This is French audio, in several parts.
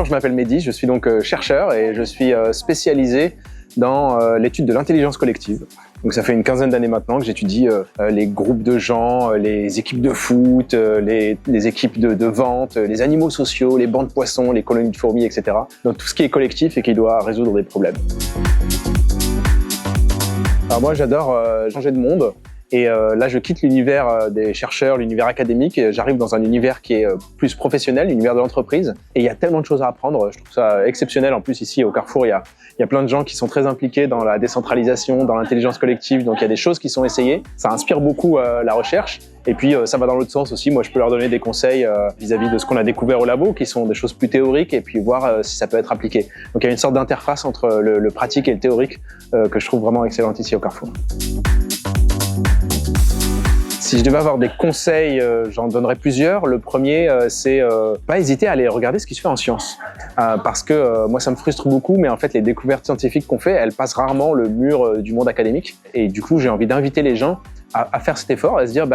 Bonjour, je m'appelle Mehdi, je suis donc chercheur et je suis spécialisé dans l'étude de l'intelligence collective. Donc ça fait une quinzaine d'années maintenant que j'étudie les groupes de gens, les équipes de foot, les équipes de vente, les animaux sociaux, les bancs de poissons, les colonies de fourmis, etc. Donc tout ce qui est collectif et qui doit résoudre des problèmes. Alors moi j'adore changer de monde. Et là, je quitte l'univers des chercheurs, l'univers académique, et j'arrive dans un univers qui est plus professionnel, l'univers de l'entreprise. Et il y a tellement de choses à apprendre, je trouve ça exceptionnel. En plus, ici, au Carrefour, il y a plein de gens qui sont très impliqués dans la décentralisation, dans l'intelligence collective. Donc, il y a des choses qui sont essayées. Ça inspire beaucoup la recherche. Et puis, ça va dans l'autre sens aussi. Moi, je peux leur donner des conseils vis-à-vis de ce qu'on a découvert au labo, qui sont des choses plus théoriques, et puis voir si ça peut être appliqué. Donc, il y a une sorte d'interface entre le pratique et le théorique que je trouve vraiment excellente ici au Carrefour. Si je devais avoir des conseils, j'en donnerais plusieurs. Le premier, c'est pas hésiter à aller regarder ce qui se fait en sciences. Parce que moi, ça me frustre beaucoup, mais en fait, les découvertes scientifiques qu'on fait, elles passent rarement le mur du monde académique. Et du coup, j'ai envie d'inviter les gens à faire cet effort, à se dire,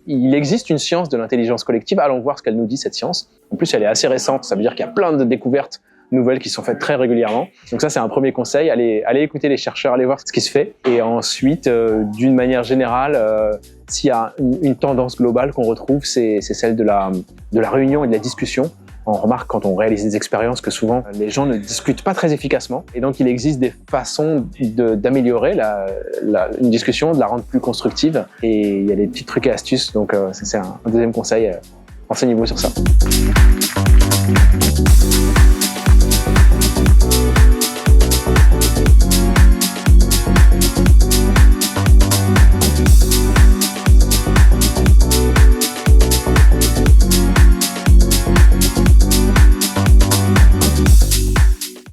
il existe une science de l'intelligence collective, allons voir ce qu'elle nous dit, cette science. En plus, elle est assez récente, ça veut dire qu'il y a plein de découvertes nouvelles qui sont faites très régulièrement. Donc ça, c'est un premier conseil, allez écouter les chercheurs, allez voir ce qui se fait. Et ensuite, d'une manière générale, s'il y a une tendance globale qu'on retrouve, c'est celle de la réunion et de la discussion. On remarque quand on réalise des expériences que souvent les gens ne discutent pas très efficacement. Et donc il existe des façons d'améliorer une discussion, de la rendre plus constructive. Et il y a des petits trucs et astuces. Donc ça, c'est un deuxième conseil. Renseignez-vous sur ça.